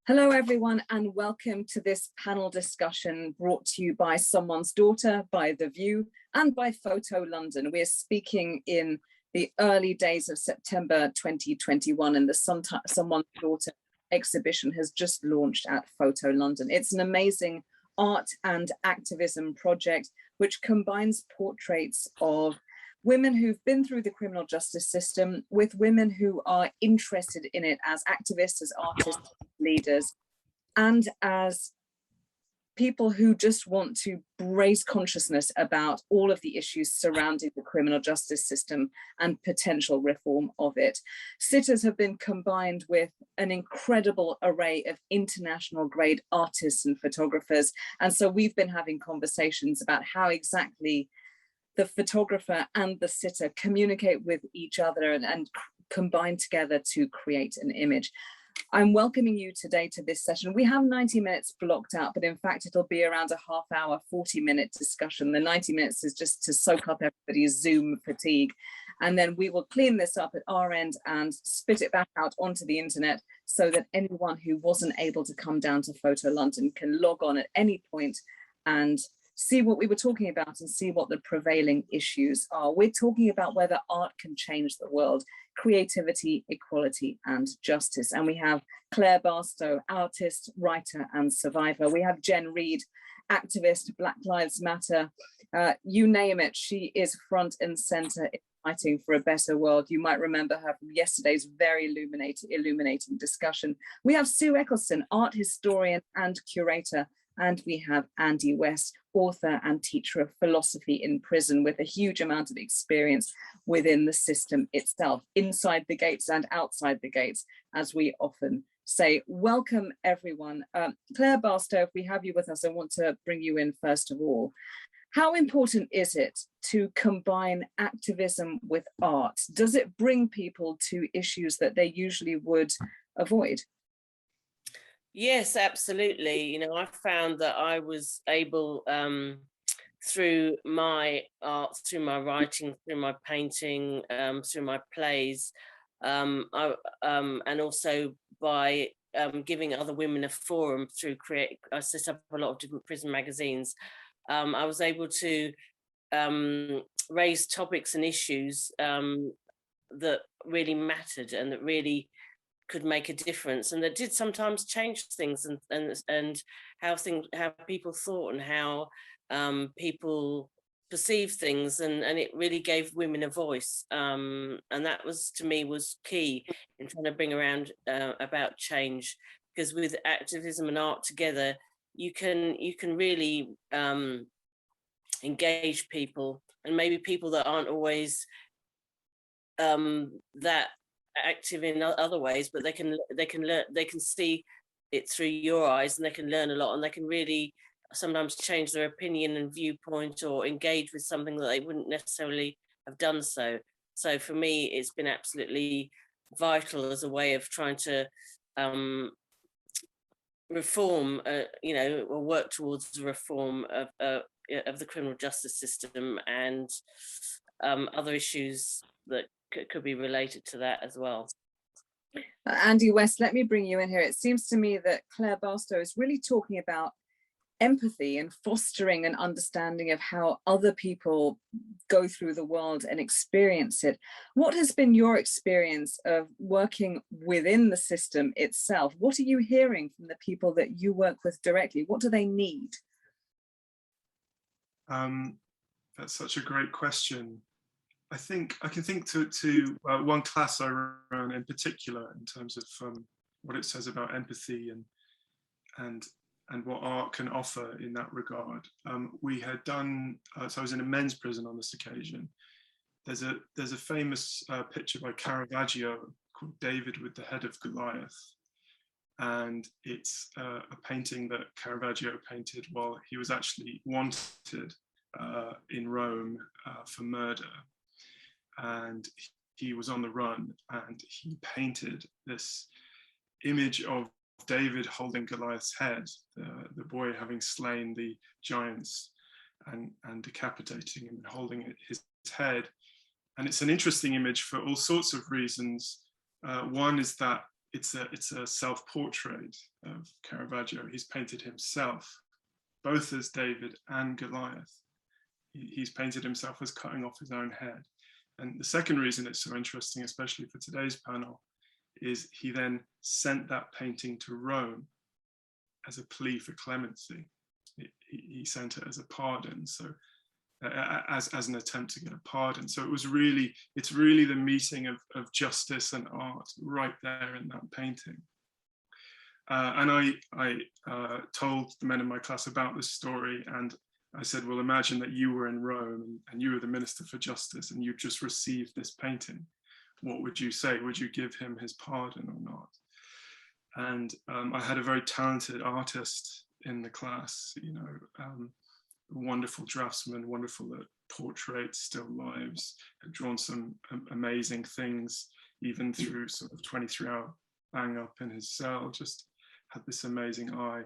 Hello everyone and welcome to this panel discussion brought to you by Someone's Daughter, by The View and by Photo London. We're speaking in the early days of September 2021 and the Someone's Daughter exhibition has just launched at Photo London. It's an amazing art and activism project which combines portraits of women who've been through the criminal justice system with women who are interested in it as activists, as artists, leaders, and as people who just want to raise consciousness about all of the issues surrounding the criminal justice system and potential reform of it. Sitters have been combined with an incredible array of international grade artists and photographers. And so we've been having conversations about how exactly the photographer and the sitter communicate with each other and combine together to create an image. I'm welcoming you today to this session. We have 90 minutes blocked out, but in fact, it'll be around a half hour, 40-minute discussion. The 90 minutes is just to soak up everybody's Zoom fatigue. And then we will clean this up at our end and spit it back out onto the internet so that anyone who wasn't able to come down to Photo London can log on at any point and see what we were talking about and see what the prevailing issues are. We're talking about whether art can change the world, creativity, equality, and justice. And we have Claire Barstowe, artist, writer, and survivor. We have Jen Reid, activist, Black Lives Matter, you name it, she is front and center in fighting for a better world. You might remember her from yesterday's very illuminating discussion. We have Sue Ecclestone, art historian and curator, and we have Andy West, author and teacher of philosophy in prison with a huge amount of experience within the system itself, inside the gates and outside the gates, as we often say. Welcome, everyone. Claire Barstowe, if we have you with us, I want to bring you in first of all. How important is it to combine activism with art? Does it bring people to issues that they usually would avoid? Yes, absolutely. You know, I found that I was able, through my art, through my writing, through my painting, through my plays, and also by giving other women a forum through I set up a lot of different prison magazines. I was able to raise topics and issues that really mattered and that really could make a difference, and that did sometimes change things and how people thought and how people perceive things, and it really gave women a voice, and that was, to me, was key in trying to bring around about change, because with activism and art together you can really engage people, and maybe people that aren't always that active in other ways, but they can learn, they can see it through your eyes, and they can learn a lot, and they can really sometimes change their opinion and viewpoint or engage with something that they wouldn't necessarily have done so. So for me, it's been absolutely vital as a way of trying to reform, or work towards the reform of the criminal justice system and other issues that could be related to that as well. Andy West, let me bring you in here. It seems to me that Claire Barstowe is really talking about empathy and fostering an understanding of how other people go through the world and experience it. What has been your experience of working within the system itself? What are you hearing from the people that you work with directly? What do they need? That's such a great question. I can think to one class I run in particular in terms of what it says about empathy and what art can offer in that regard. We had done, so I was in a men's prison on this occasion. There's a famous picture by Caravaggio called David with the Head of Goliath. And it's a painting that Caravaggio painted while he was actually wanted in Rome for murder. And he was on the run, and he painted this image of David holding Goliath's head, the boy having slain the giants and decapitating him and holding his head. And it's an interesting image for all sorts of reasons. One is that it's a self-portrait of Caravaggio. He's painted himself, both as David and Goliath. He's painted himself as cutting off his own head. And the second reason it's so interesting, especially for today's panel, is he then sent that painting to Rome as a plea for clemency. He sent it as a pardon, so as an attempt to get a pardon. So it's really the meeting of justice and art right there in that painting. And I told the men in my class about this story, and I said, well, imagine that you were in Rome and you were the Minister for Justice and you just received this painting. What would you say? Would you give him his pardon or not? And I had a very talented artist in the class, you know, wonderful draftsman, wonderful at portraits, still lives, had drawn some amazing things, even through sort of 23-hour bang up in his cell, just had this amazing eye.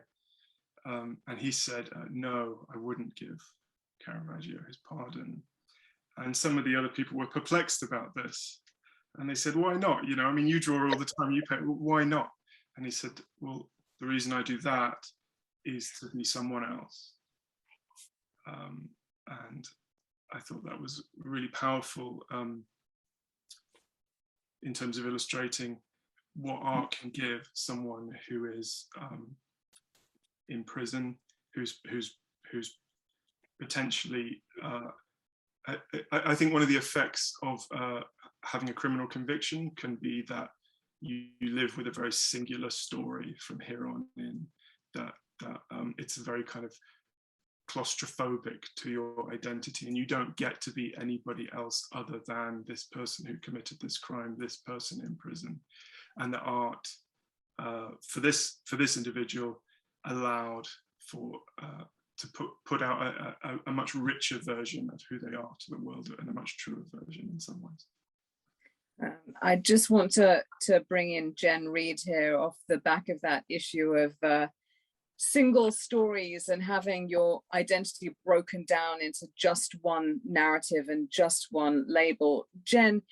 And he said, no, I wouldn't give Caravaggio his pardon. And some of the other people were perplexed about this. And they said, why not? You know, I mean, you draw all the time, you paint, why not? And he said, well, the reason I do that is to be someone else. And I thought that was really powerful in terms of illustrating what art can give someone who is in prison, who's potentially, I think one of the effects of having a criminal conviction can be that you live with a very singular story from here on in, that it's a very kind of claustrophobic to your identity, and you don't get to be anybody else other than this person who committed this crime, this person in prison. And the art for this individual allowed for to put out a much richer version of who they are to the world, and a much truer version in some ways. I just want to bring in Jen Reid here off the back of that issue of single stories and having your identity broken down into just one narrative and just one label. Jen,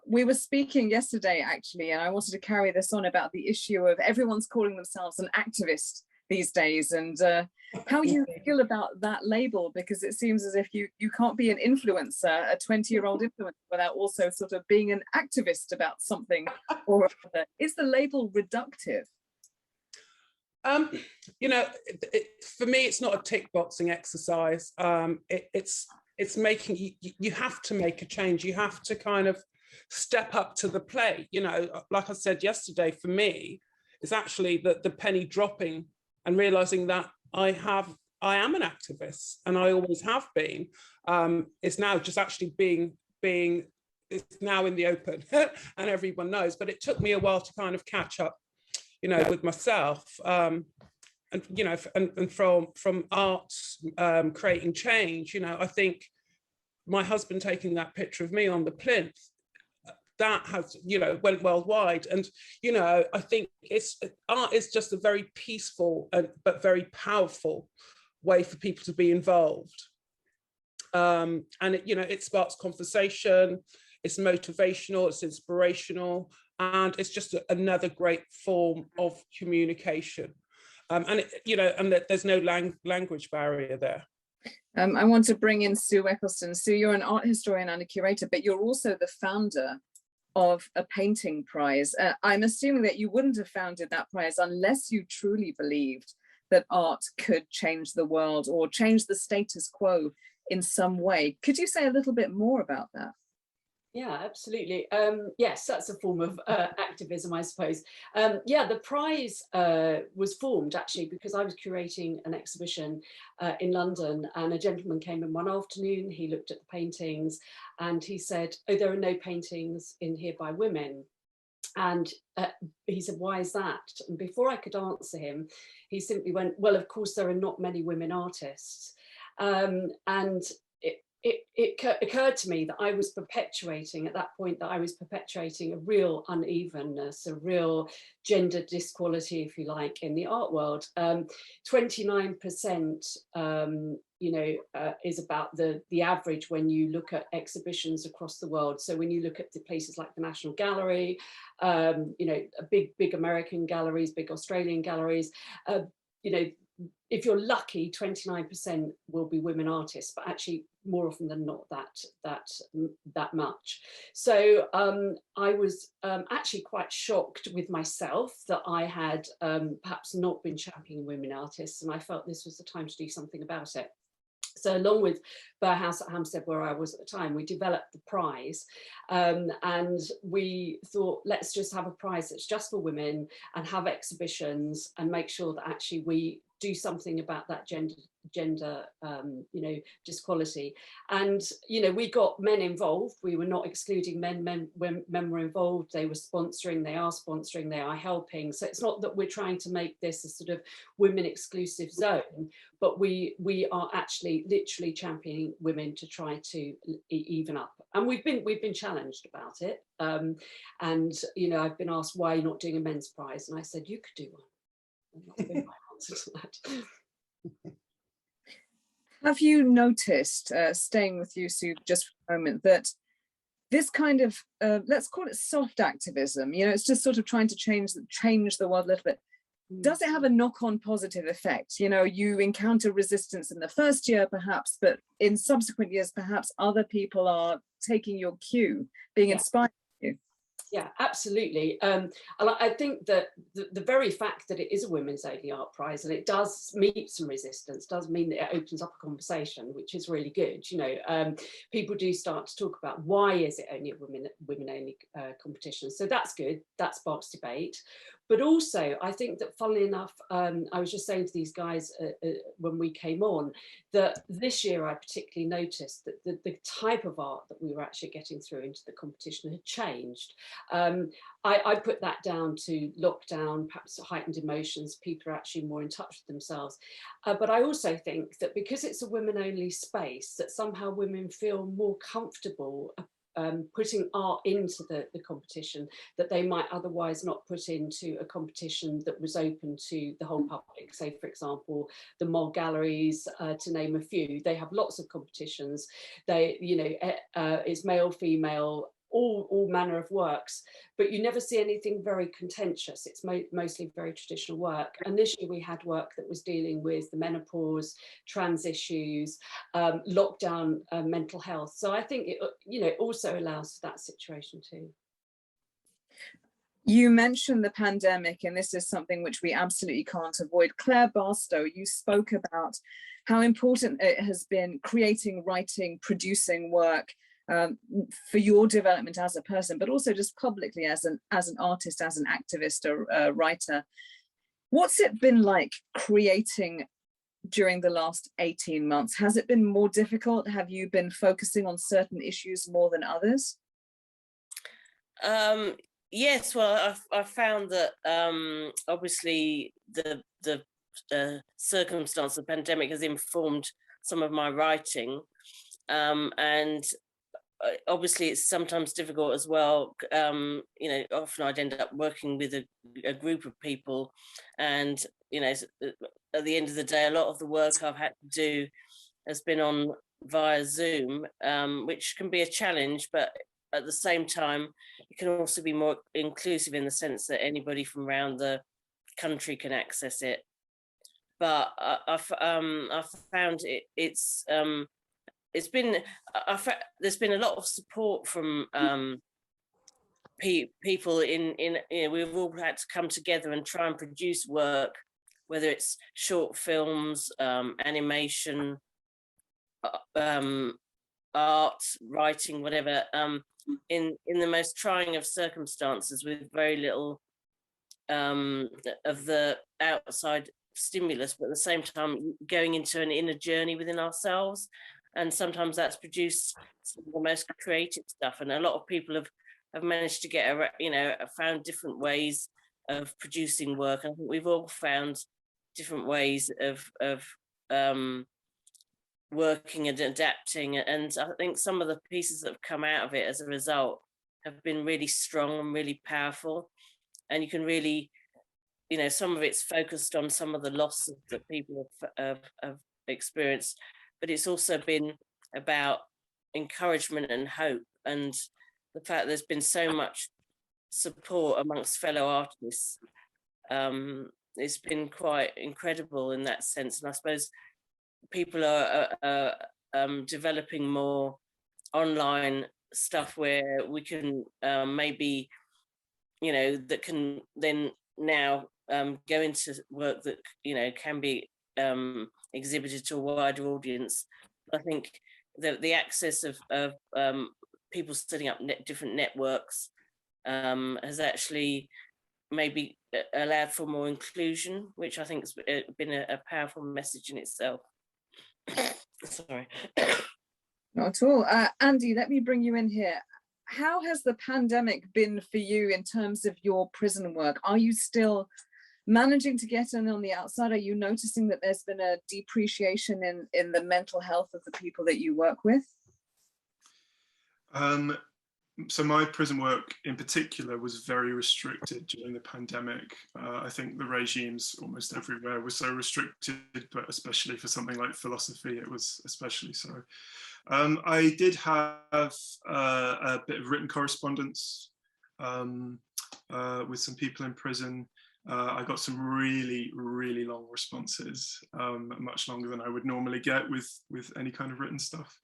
we were speaking yesterday actually, and I wanted to carry this on about the issue of everyone's calling themselves an activist these days, and how you feel about that label, because it seems as if you can't be an influencer, a 20-year-old influencer, without also sort of being an activist about something or other. Is the label reductive? You know, for me, it's not a tick boxing exercise. It's making, you have to make a change. You have to kind of step up to the plate. You know, like I said yesterday, for me, it's actually the penny dropping and realizing that I am an activist, and I always have been. It's now just actually being it's now in the open and everyone knows, but it took me a while to kind of catch up, you know, with myself, and you know, and from art creating change. You know, I think my husband taking that picture of me on the plinth, that has, you know, went worldwide. And you know, I think art is just a very peaceful but very powerful way for people to be involved, and it, you know, it sparks conversation, it's motivational, it's inspirational, and it's just another great form of communication. And it, you know, and there's no language barrier there. I want to bring in Sue Ecclestone. Sue, you're an art historian and a curator, but you're also the founder of a painting prize. I'm assuming that you wouldn't have founded that prize unless you truly believed that art could change the world or change the status quo in some way. Could you say a little bit more about that? Yeah, absolutely. Yes, that's a form of activism, I suppose. Yeah, the prize was formed actually because I was curating an exhibition in London, and a gentleman came in one afternoon. He looked at the paintings and he said, oh, there are no paintings in here by women. And he said, why is that? And before I could answer him, he simply went, well, of course, there are not many women artists. And it occurred to me that I was perpetuating, at that point, that I was perpetuating a real unevenness, a real gender disquality, if you like, in the art world. 29% is about the average when you look at exhibitions across the world. So when you look at the places like the National Gallery, big American galleries, big Australian galleries, if you're lucky, 29% will be women artists, but actually more often than not that much. So I was actually quite shocked with myself that I had perhaps not been championing women artists, and I felt this was the time to do something about it. So along with House at Hampstead, where I was at the time, we developed the prize, and we thought, let's just have a prize that's just for women and have exhibitions and make sure that actually we do something about that gender disquality. And we got men involved. We were not excluding men. Men were involved. They were sponsoring, they are sponsoring, they are helping. So it's not that we're trying to make this a sort of women exclusive zone, but we are actually literally championing women to try to even up. And we've been challenged about it. And I've been asked, why are you not doing a men's prize? And I said, you could do one. And that's been my answer to that. Have you noticed, staying with you, Sue, just for a moment, that this kind of, let's call it soft activism, it's just sort of trying to change the world a little bit. Does it have a knock-on positive effect? You encounter resistance in the first year, perhaps, but in subsequent years, perhaps other people are taking your cue, being inspired by you. Yeah, absolutely. And I think that the very fact that it is a women's only art prize and it does meet some resistance does mean that it opens up a conversation, which is really good. People do start to talk about why is it only a women only competition. So that's good. That sparks debate. But also, I think that, funnily enough, I was just saying to these guys when we came on, that this year I particularly noticed that the type of art that we were actually getting through into the competition had changed. I put that down to lockdown, perhaps heightened emotions, people are actually more in touch with themselves. But I also think that because it's a women-only space, that somehow women feel more comfortable putting art into the competition that they might otherwise not put into a competition that was open to the whole public. Say, for example, the Mall galleries, to name a few, they have lots of competitions. They, it's male, female, all manner of works, but you never see anything very contentious. It's mostly very traditional work. And this year we had work that was dealing with the menopause, trans issues, lockdown, mental health. So I think it also allows for that situation too. You mentioned the pandemic, and this is something which we absolutely can't avoid. Claire Barstowe, you spoke about how important it has been creating, writing, producing work for your development as a person, but also just publicly as an artist, as an activist, a writer. What's it been like creating during the last 18 months? Has it been more difficult? Have you been focusing on certain issues more than others? Yes, well, I found that obviously the circumstance of the pandemic has informed some of my writing, and obviously it's sometimes difficult as well. Often I'd end up working with a group of people, and at the end of the day, a lot of the work I've had to do has been on via Zoom, which can be a challenge, but at the same time, it can also be more inclusive in the sense that anybody from around the country can access it. But I've found there's been a lot of support from people we've all had to come together and try and produce work, whether it's short films, animation, art, writing, whatever, in the most trying of circumstances, with very little of the outside stimulus, but at the same time going into an inner journey within ourselves. And sometimes that's produced some of the most creative stuff, and a lot of people have managed to get found different ways of producing work. I think we've all found different ways of working and adapting, and I think some of the pieces that have come out of it as a result have been really strong and really powerful. And you can really, some of it's focused on some of the losses that people have experienced, but it's also been about encouragement and hope, and the fact there's been so much support amongst fellow artists. It's been quite incredible in that sense, and I suppose people are developing more online stuff where we can maybe, you know, that can then now go into work that, you know, can be exhibited to a wider audience. I think the access of people setting up different networks has actually maybe allowed for more inclusion, which I think has been a powerful message in itself. Sorry. Not at all. Andy, let me bring you in here. How has the pandemic been for you in terms of your prison work? Are you still managing to get in on the outside? Are you noticing that there's been a depreciation in the mental health of the people that you work with? So my prison work in particular was very restricted during the pandemic. I think the regimes almost everywhere were so restricted, but especially for something like philosophy, it was especially so. I did have a bit of written correspondence with some people in prison. I got some really, really long responses, much longer than I would normally get with any kind of written stuff.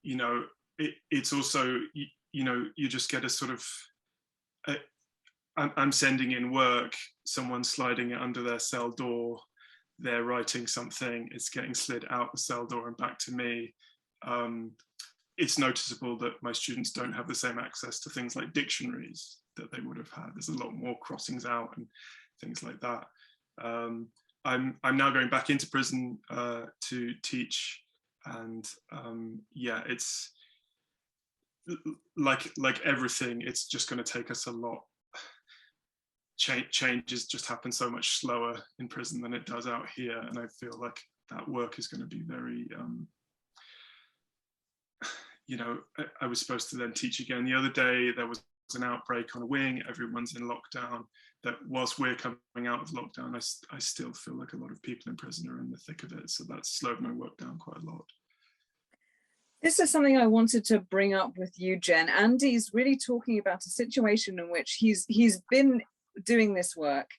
You know, it's also, you know, you just get a sort of, I'm sending in work, someone's sliding it under their cell door, they're writing something, it's getting slid out the cell door and back to me. It's noticeable that my students don't have the same access to things like dictionaries that they would have had. There's a lot more crossings out and things like that. I'm now going back into prison to teach, and yeah, it's like everything, it's just going to take us a lot. Changes just happen so much slower in prison than it does out here, and I feel like that work is going to be very you know, I was supposed to then teach again the other day. There was an outbreak on a wing, everyone's in lockdown. That whilst we're coming out of lockdown, I still feel like a lot of people in prison are in the thick of it, so that's slowed my work down quite a lot. This is something I wanted to bring up with you, Jen. Andy's really talking about a situation in which he's been doing this work.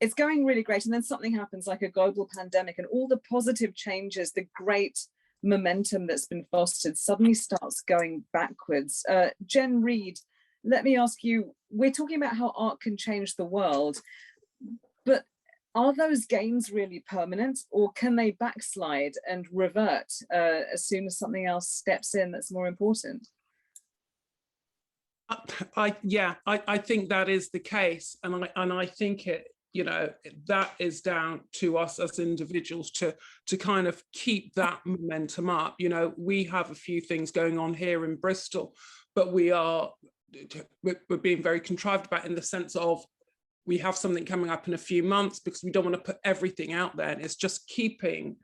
It's going really great, and then something happens like a global pandemic, and all the positive changes, the great momentum that's been fostered suddenly starts going backwards. Jen, Reid, let me ask you, we're talking about how art can change the world, but are those gains really permanent, or can they backslide and revert as soon as something else steps in that's more important? I think that is the case, and I think it, you know, that is down to us as individuals to kind of keep that momentum up. You know, we have a few things going on here in Bristol, but we're being very contrived about, in the sense of we have something coming up in a few months, because we don't want to put everything out there. And it's just keeping,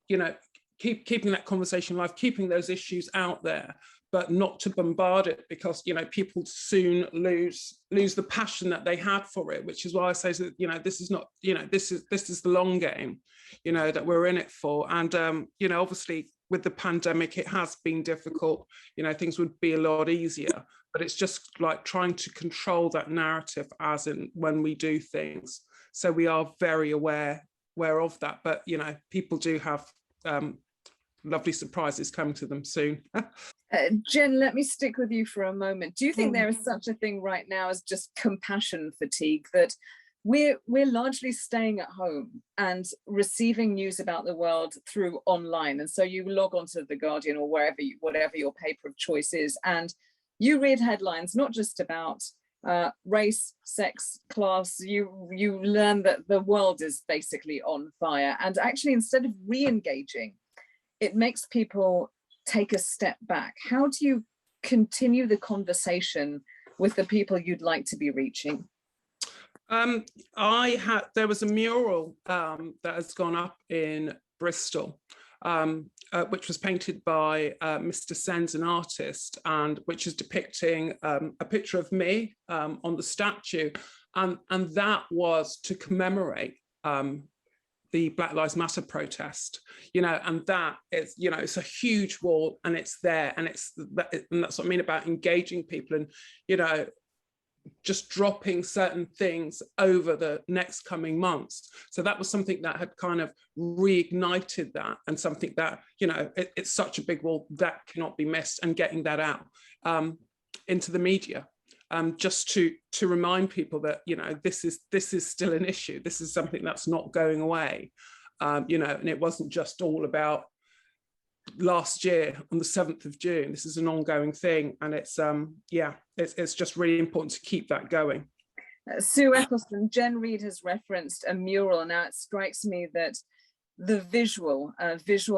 you know, keeping that conversation alive, keeping those issues out there, but not to bombard it, because, you know, people soon lose the passion that they had for it, which is why I say that, you know, this is not, you know, this is the long game, you know, that we're in it for. And, you know, obviously with the pandemic, it has been difficult, you know, things would be a lot easier, but it's just like trying to control that narrative as in when we do things. So we are very aware of that, but, you know, people do have lovely surprises coming to them soon. Jen, let me stick with you for a moment. Do you think there is such a thing right now as just compassion fatigue, that we're largely staying at home and receiving news about the world through online? And so you log onto The Guardian or whatever your paper of choice is, and you read headlines not just about race, sex, class. You learn that the world is basically on fire, and actually instead of re-engaging, it makes people take a step back. How do you continue the conversation with the people you'd like to be reaching? There was a mural that has gone up in Bristol, which was painted by Mr. Sen's, an artist, and which is depicting a picture of me on the statue, and that was to commemorate the Black Lives Matter protest, you know, and that is, you know, it's a huge wall, and it's there, and that's what I mean about engaging people, and, you know, just dropping certain things over the next coming months. So that was something that had kind of reignited that, and something that, you know, it's such a big wall that cannot be missed, and getting that out into the media. Just to remind people that, you know, this is still an issue. This is something that's not going away, you know, and it wasn't just all about last year on the 7th of June. This is an ongoing thing, and it's yeah, it's just really important to keep that going. Sue Ecclestone, Jen Reid has referenced a mural. Now it strikes me that the visual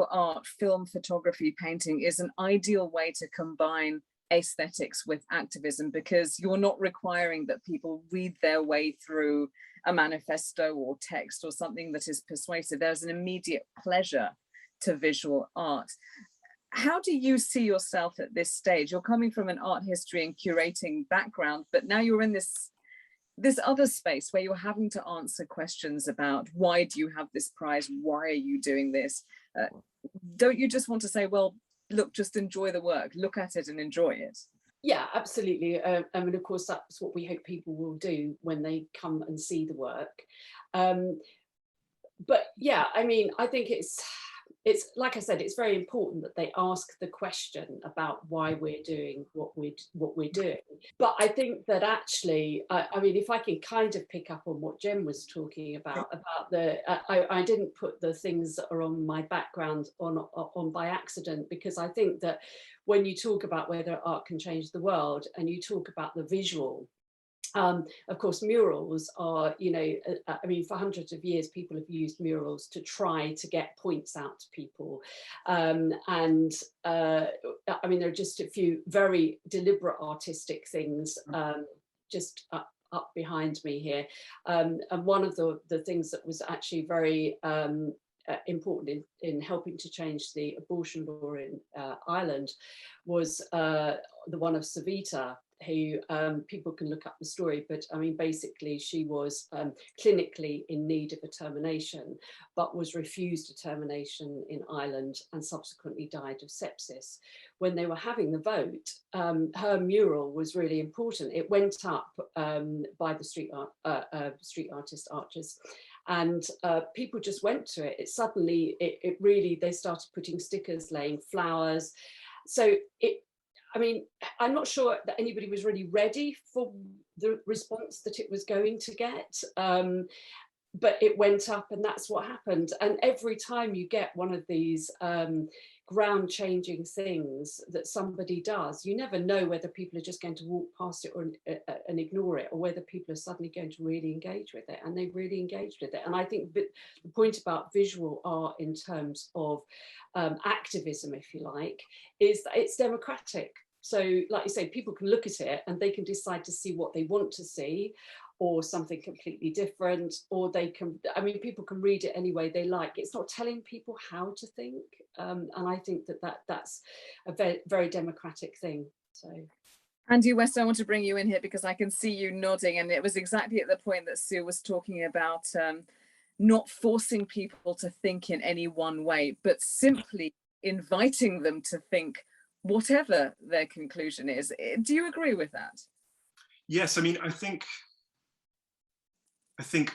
art, film, photography, painting is an ideal way to combine aesthetics with activism, because you're not requiring that people read their way through a manifesto or text or something that is persuasive. There's an immediate pleasure to visual art. How do you see yourself at this stage? You're coming from an art history and curating background, but now you're in this other space where you're having to answer questions about, why do you have this prize? Why are you doing this? Don't you just want to say, well, look, just enjoy the work, look at it and enjoy it? Yeah, absolutely. I mean, of course, that's what we hope people will do when they come and see the work. But yeah, I mean, I think it's like I said, it's very important that they ask the question about why we're doing what we're doing. But I think that actually, I mean, if I can kind of pick up on what Jen was talking about the, I didn't put the things that are on my background on by accident, because I think that when you talk about whether art can change the world, and you talk about the visual, of course, murals are, you know, I mean, for hundreds of years, people have used murals to try to get points out to people. I mean, there are just a few very deliberate artistic things just up behind me here. And one of the things that was actually very important in helping to change the abortion law in Ireland was the one of Savita, who people can look up the story, but I mean, basically she was clinically in need of a termination, but was refused a termination in Ireland and subsequently died of sepsis. When they were having the vote, her mural was really important. It went up by the street artist Archers, and people just went to it. It suddenly, it really, they started putting stickers, laying flowers. So I mean, I'm not sure that anybody was really ready for the response that it was going to get, but it went up, and that's what happened. And every time you get one of these ground-changing things that somebody does, you never know whether people are just going to walk past it or and ignore it, or whether people are suddenly going to really engage with it, and they really engaged with it. And I think the point about visual art in terms of activism, if you like, is that it's democratic. So like you say, people can look at it and they can decide to see what they want to see, or something completely different, or they can, I mean, people can read it any way they like. It's not telling people how to think. And I think that's a very, very democratic thing. So. Andy West, I want to bring you in here because I can see you nodding, and it was exactly at the point that Sue was talking about not forcing people to think in any one way, but simply inviting them to think whatever their conclusion is. Do you agree with that? Yes, I mean, I think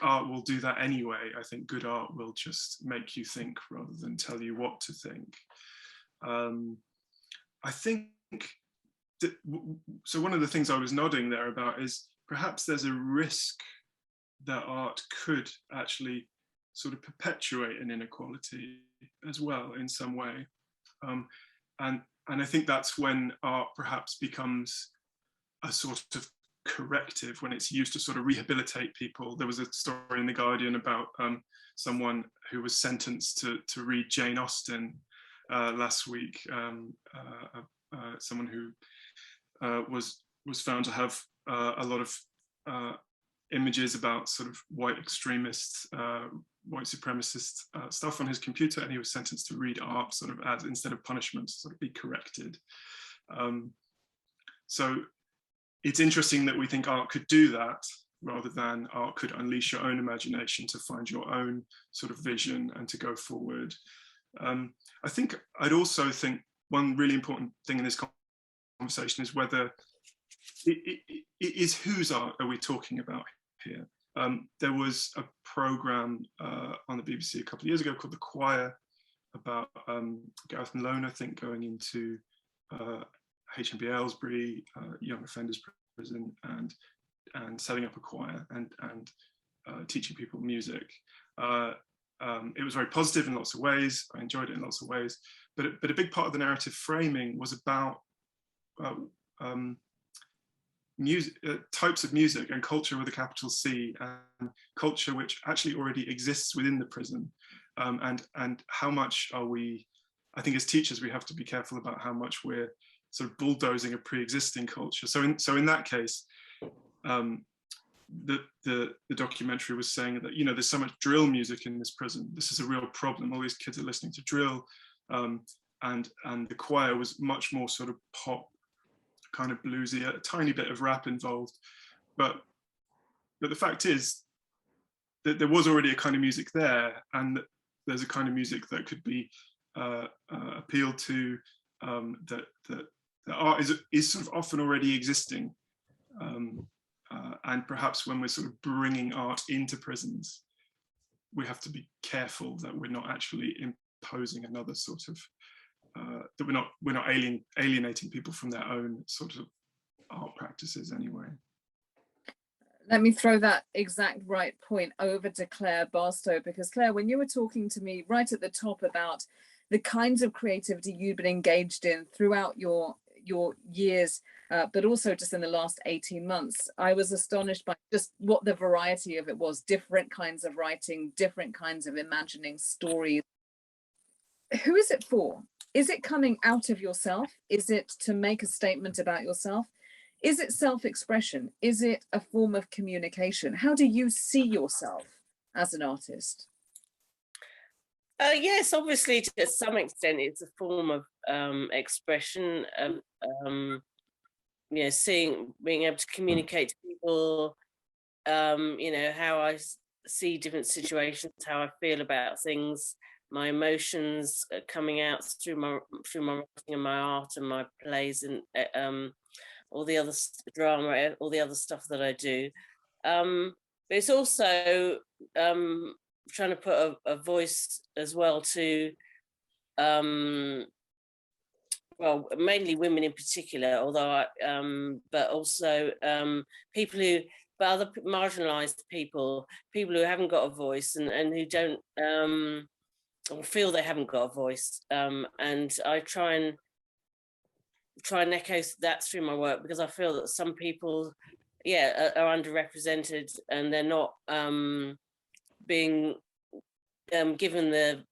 art will do that anyway. I think good art will just make you think rather than tell you what to think. I think that, so one of the things I was nodding there about is perhaps there's a risk that art could actually sort of perpetuate an inequality as well in some way. And I think that's when art perhaps becomes a sort of corrective, when it's used to sort of rehabilitate people. There was a story in The Guardian about someone who was sentenced to read Jane Austen last week, someone who was found to have a lot of images about sort of white extremists, white supremacist stuff on his computer, and he was sentenced to read art sort of as, instead of punishment, sort of be corrected. So it's interesting that we think art could do that, rather than art could unleash your own imagination to find your own sort of vision and to go forward. I think I'd also think one really important thing in this conversation is whether it is whose art are we talking about here. There was a program on the BBC a couple of years ago called The Choir about Gareth and Lone, I think, going into HMP Aylesbury, young offenders prison, and setting up a choir and teaching people music. It was very positive in lots of ways. I enjoyed it in lots of ways, but a big part of the narrative framing was about music, types of music and culture with a capital C, and culture which actually already exists within the prison, and how much are we, I think as teachers we have to be careful about how much we're sort of bulldozing a pre-existing culture. So in that case, the documentary was saying that, you know, there's so much drill music in this prison. This is a real problem. All these kids are listening to drill, and the choir was much more sort of pop, kind of bluesy, a tiny bit of rap involved. But the fact is that there was already a kind of music there, and there's a kind of music that could be appealed to, that art is sort of often already existing. And perhaps when we're sort of bringing art into prisons, we have to be careful that we're not actually imposing another sort of, that we're not alienating people from their own sort of art practices anyway. Let me throw that exact right point over to Claire Barstowe, because Claire, when you were talking to me right at the top about the kinds of creativity you've been engaged in throughout your years, but also just in the last 18 months, I was astonished by just what the variety of it was. Different kinds of writing, different kinds of imagining stories. Who is it for? Is it coming out of yourself? Is it to make a statement about yourself? Is it self-expression? Is it a form of communication? How do you see yourself as an artist? Yes, obviously to some extent it's a form of expression. You know, being able to communicate to people, you know, how I see different situations, how I feel about things, my emotions coming out through my writing and my art and my plays and all the other drama, all the other stuff that I do. But it's also trying to put a voice as well to, well, mainly women in particular, although but also people who, but other marginalised people who haven't got a voice and who don't or feel they haven't got a voice. And I try and echo that through my work, because I feel that some people, yeah, are underrepresented and they're not being given the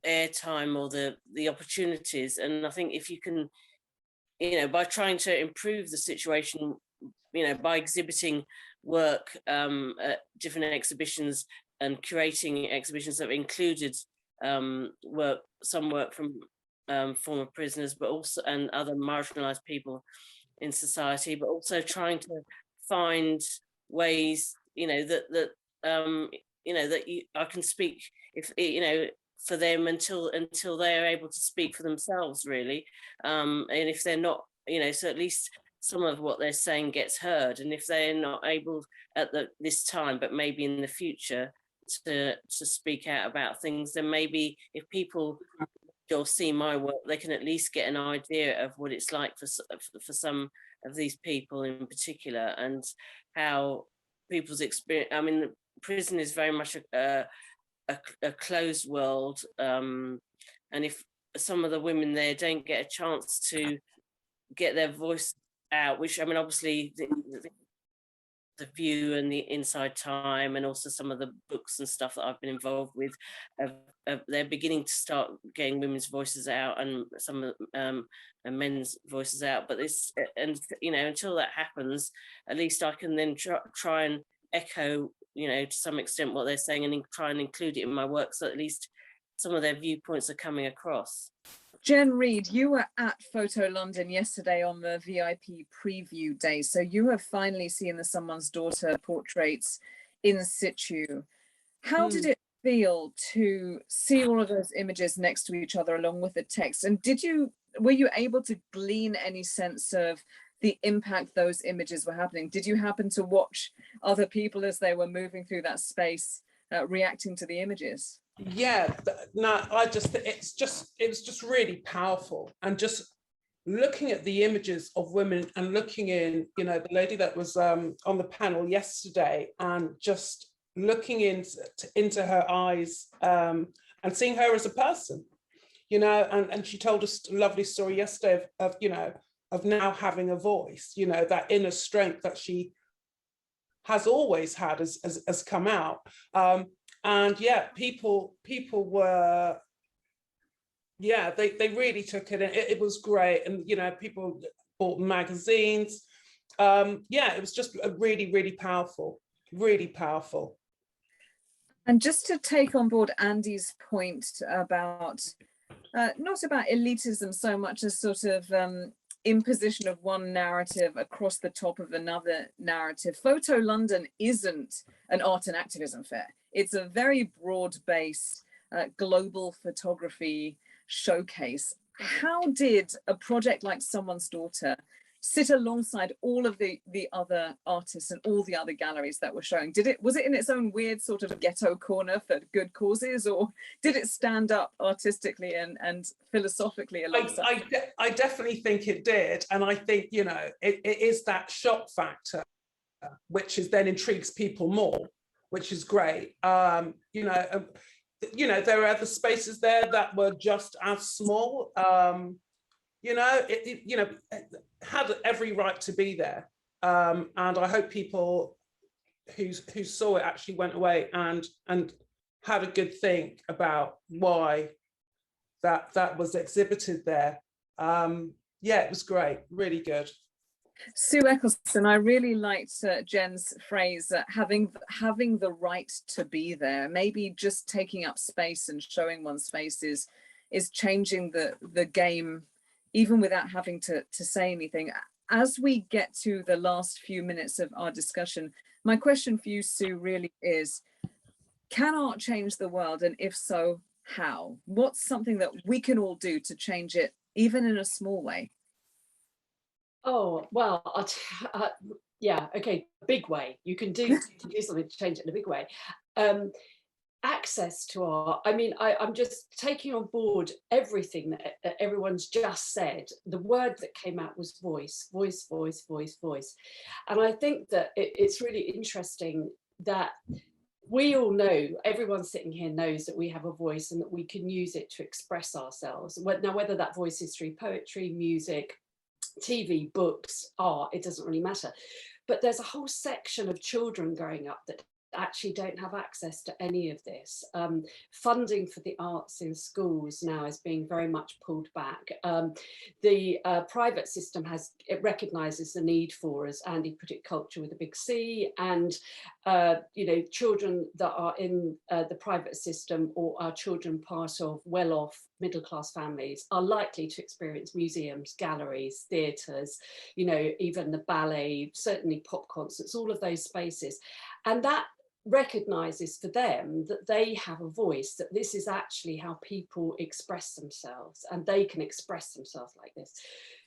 airtime or the opportunities. And I think if you can, you know, by trying to improve the situation, you know, by exhibiting work at different exhibitions and curating exhibitions that have included some work from former prisoners, but also and other marginalised people in society, but also trying to find ways, you know, that you know, that I can speak, if you know, for them until they are able to speak for themselves, really, and if they're not, you know, so at least some of what they're saying gets heard, and if they're not able at this time, but maybe in the future, to speak out about things, then maybe if people or see my work, they can at least get an idea of what it's like for some of these people in particular, and how people's experience. I mean, prison is very much a closed world, and if some of the women there don't get a chance to get their voice out, which, I mean, obviously the View and the Inside Time and also some of the books and stuff that I've been involved with, they're beginning to start getting women's voices out and some and men's voices out. But this, and you know, until that happens, at least I can then try and echo, you know, to some extent what they're saying, and try and include it in my work, so at least some of their viewpoints are coming across. Jen Reid, you were at Photo London yesterday on the VIP preview day. So you have finally seen the Someone's Daughter portraits in situ. How did it feel to see all of those images next to each other along with the text? And were you able to glean any sense of the impact those images were having? Did you happen to watch other people as they were moving through that space, reacting to the images? Yeah, no, it was just really powerful, and just looking at the images of women and looking in, you know, the lady that was on the panel yesterday, and just looking into her eyes and seeing her as a person, you know, and she told us a lovely story yesterday of you know, of now having a voice, you know, that inner strength that she has always had has come out. And yeah, people were, yeah, they really took it in. It was great. And, you know, people bought magazines. Yeah, it was just really, really powerful, really powerful. And just to take on board Andy's point about, not about elitism so much as sort of imposition of one narrative across the top of another narrative. Photo London isn't an art and activism fair. It's a very broad-based global photography showcase. How did a project like Someone's Daughter sit alongside all of the other artists and all the other galleries that were showing? Was it in its own weird sort of ghetto corner for good causes, or did it stand up artistically and philosophically alongside? I definitely think it did. And I think, you know, it is that shock factor, which is then intrigues people more, which is great. You know, there are other spaces there that were just as small. You know, you know, had every right to be there. And I hope people who saw it actually went away and had a good think about why that was exhibited there. Yeah, it was great, really good. Sue Ecclestone, I really liked Jen's phrase, having the right to be there. Maybe just taking up space and showing one's face is changing the game, even without having to say anything. As we get to the last few minutes of our discussion, my question for you, Sue, really is, can art change the world? And if so, how? What's something that we can all do to change it, even in a small way? Oh, well, yeah, okay, big way. You can do something to change it in a big way. Access to art. I mean, I'm just taking on board everything that everyone's just said. The word that came out was voice, voice, voice, voice, voice. And I think that it's really interesting that we all know, everyone sitting here knows that we have a voice and that we can use it to express ourselves. Now, whether that voice is through poetry, music, TV, books, art, it doesn't really matter. But there's a whole section of children growing up that actually don't have access to any of this. Funding for the arts in schools now is being very much pulled back. The private system it recognises the need for, as Andy put it, culture with a big C, and you know, children that are in the private system or are children part of well-off middle-class families are likely to experience museums, galleries, theatres, you know, even the ballet, certainly pop concerts, all of those spaces. And that recognises for them that they have a voice, that this is actually how people express themselves, and they can express themselves like this.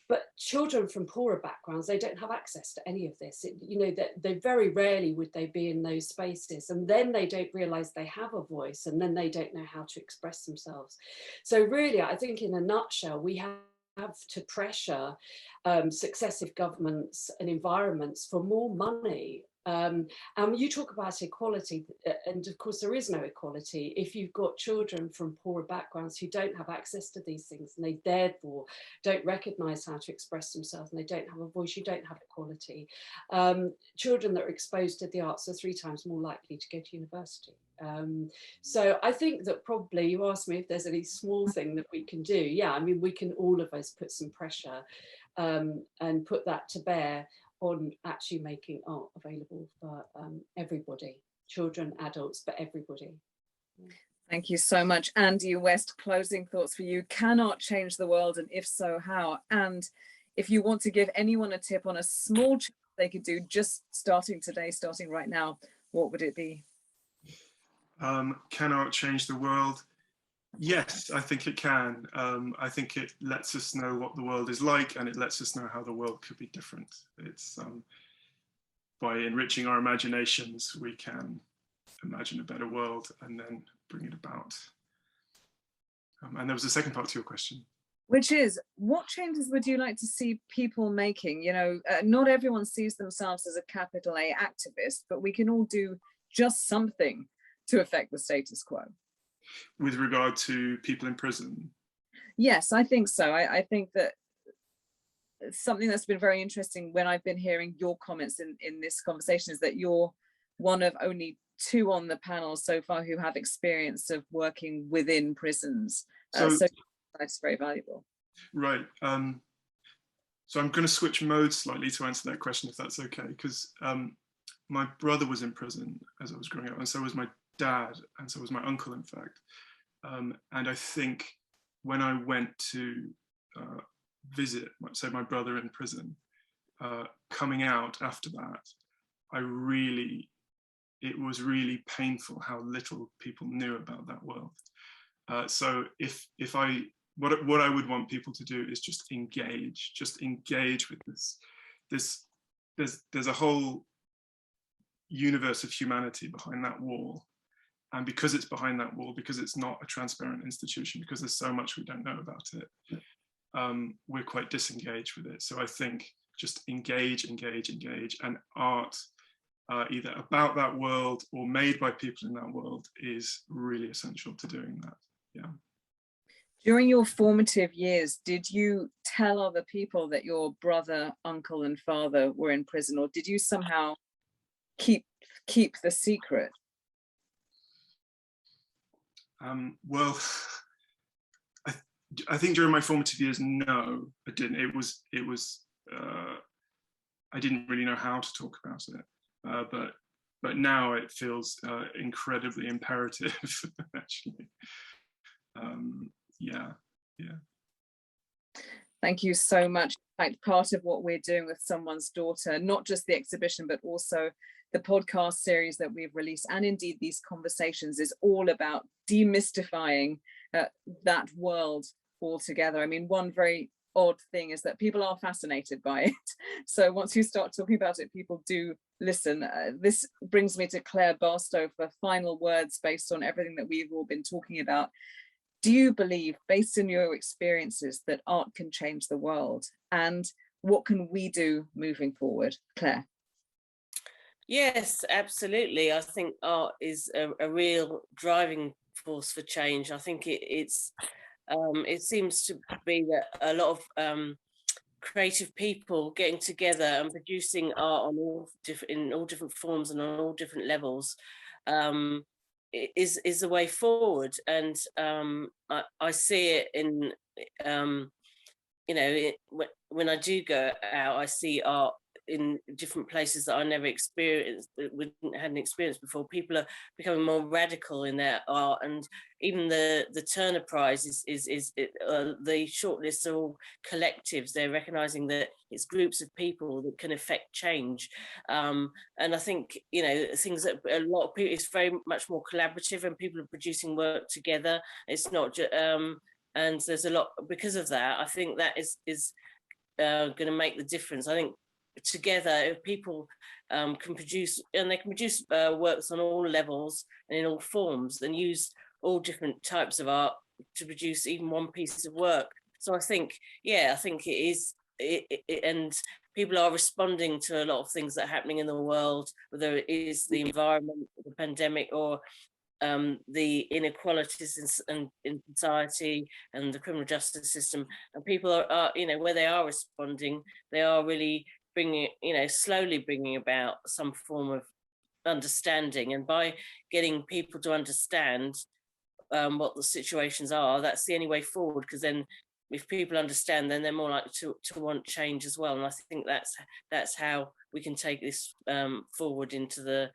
But children from poorer backgrounds, they don't have access to any of this. You know, that they very rarely would they be in those spaces, and then they don't realise they have a voice, and then they don't know how to express themselves. So really, I think in a nutshell, we have to pressure successive governments and environments for more money. And you talk about equality, and of course there is no equality if you've got children from poorer backgrounds who don't have access to these things, and they therefore don't recognise how to express themselves, and they don't have a voice. You don't have equality. Children that are exposed to the arts are 3 times more likely to go to university. So I think that probably, you asked me if there's any small thing that we can do. Yeah, I mean, we can, all of us, put some pressure and put that to bear on actually making art available for everybody, children, adults, but everybody. Thank you so much. Andy West, closing thoughts for you. Cannot change the world, and if so, how? And if you want to give anyone a tip on a small change they could do just starting today, starting right now, what would it be? Cannot change the world. Yes, I think it can. I think it lets us know what the world is like, and it lets us know how the world could be different. It's by enriching our imaginations, we can imagine a better world and then bring it about. And there was a second part to your question, which is, what changes would you like to see people making? You know, not everyone sees themselves as a capital A activist, but we can all do just something to affect the status quo. with regard to people in prison. Yes, I think so. I think that something that's been very interesting when I've been hearing your comments in this conversation is that you're one of only 2 on the panel so far who have experience of working within prisons. So that's very valuable. Right. So I'm going to switch modes slightly to answer that question, if that's okay, because my brother was in prison as I was growing up, and so was my dad, and so was my uncle, in fact. And I think when I went to visit, say, my brother in prison, coming out after that, it was really painful how little people knew about that world. So what I would want people to do is just engage with this. There's a whole universe of humanity behind that wall. And because it's behind that wall, because it's not a transparent institution, because there's so much we don't know about it, we're quite disengaged with it. So I think just engage, and art, either about that world or made by people in that world, is really essential to doing that. Yeah. During your formative years, did you tell other people that your brother, uncle, and father were in prison, or did you somehow keep the secret? Well, I think during my formative years, no, I didn't. It was I didn't really know how to talk about it, but now it feels incredibly imperative, actually. Yeah. Thank you so much. In fact, part of what we're doing with Someone's Daughter, not just the exhibition, but also the podcast series that we've released, and indeed these conversations, is all about demystifying that world altogether. I mean, one very odd thing is that people are fascinated by it. So once you start talking about it, people do listen. This brings me to Claire Barstowe for final words based on everything that we've all been talking about. Do you believe, based on your experiences, that art can change the world? And what can we do moving forward? Claire? Yes, absolutely. I think art is a real driving force for change. I think it seems to be that a lot of creative people getting together and producing art in all different forms and on all different levels is the way forward. And I see it in when I do go out, I see art in different places that I never experienced, hadn't experienced before. People are becoming more radical in their art, and even the Turner Prize the shortlists are all collectives. They're recognizing that it's groups of people that can affect change, and I think things that a lot of people, it's very much more collaborative, and people are producing work together. It's not just and there's a lot because of that. I think that is going to make the difference. I think together, if people can produce, and they can produce works on all levels and in all forms, and use all different types of art to produce even one piece of work. So I think it is, and people are responding to a lot of things that are happening in the world, whether it is the environment, the pandemic, or the inequalities in society and the criminal justice system. And people are where they are responding, they are really slowly bringing about some form of understanding. And by getting people to understand what the situations are, that's the only way forward, because then if people understand, then they're more likely to want change as well. And I think that's how we can take this forward into the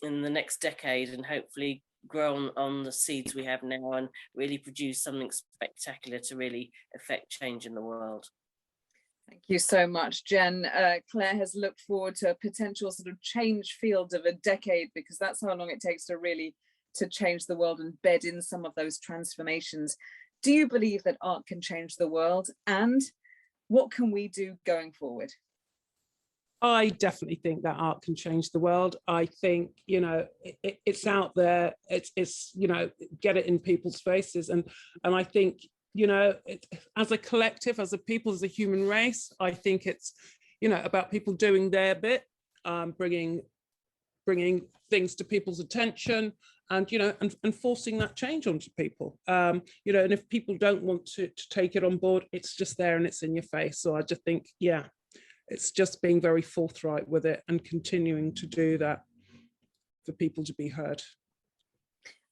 in the next decade, and hopefully grow on the seeds we have now and really produce something spectacular to really affect change in the world. Thank you so much, Jen. Claire has looked forward to a potential sort of change field of a decade, because that's how long it takes to really to change the world and bed in some of those transformations. Do you believe that art can change the world, and what can we do going forward? I definitely think that art can change the world. I think, you know, it's out there. It's you know, get it in people's faces, and I think, you know, as a collective, as a people, as a human race, I think it's, you know, about people doing their bit, bringing things to people's attention, and, you know, and forcing that change onto people. You know, and if people don't want to take it on board, it's just there and it's in your face. So I just think, yeah, it's just being very forthright with it and continuing to do that for people to be heard.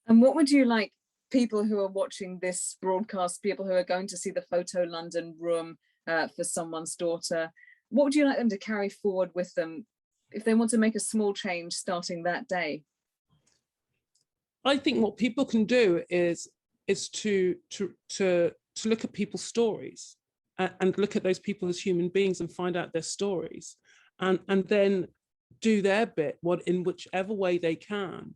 And what would you like people who are watching this broadcast, people who are going to see the Photo London room for someone's daughter, what would you like them to carry forward with them if they want to make a small change starting that day? I think what people can do is to look at people's stories and look at those people as human beings and find out their stories, and then do their bit, in whichever way they can,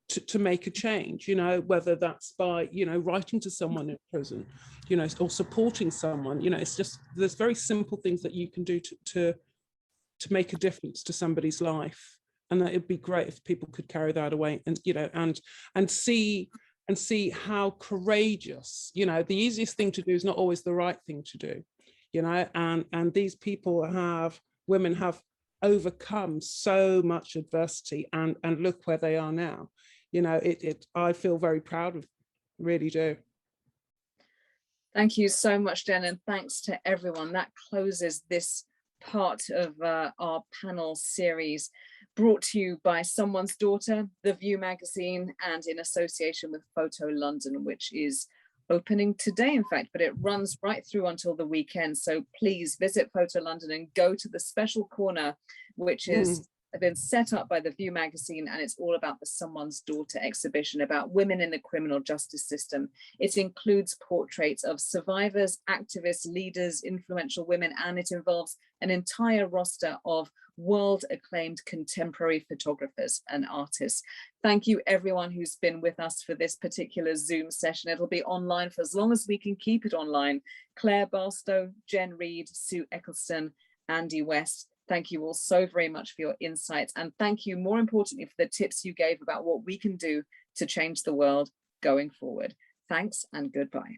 to make a change, you know, whether that's by, you know, writing to someone in prison, you know, or supporting someone. You know, it's just, there's very simple things that you can do to make a difference to somebody's life. And that it'd be great if people could carry that away, and, you know, and see how courageous, you know, the easiest thing to do is not always the right thing to do, you know, and these people women have overcome so much adversity, and look where they are now. You know, I feel very proud of, really do. Thank you so much, Jen, and thanks to everyone. That closes this part of our panel series, brought to you by Someone's Daughter, The View magazine, and in association with Photo London, which is opening today, in fact, but it runs right through until the weekend. So please visit Photo London and go to the special corner, which is been set up by The View magazine, and it's all about the Someone's Daughter exhibition about women in the criminal justice system. It includes portraits of survivors, activists, leaders, influential women, and it involves an entire roster of world-acclaimed contemporary photographers and artists. Thank you everyone who's been with us for this particular Zoom session. It'll be online for as long as we can keep it online. Claire Barstowe, Jen Reid, Sue Ecclestone, Andy West, thank you all so very much for your insights, and thank you more importantly for the tips you gave about what we can do to change the world going forward. Thanks and goodbye.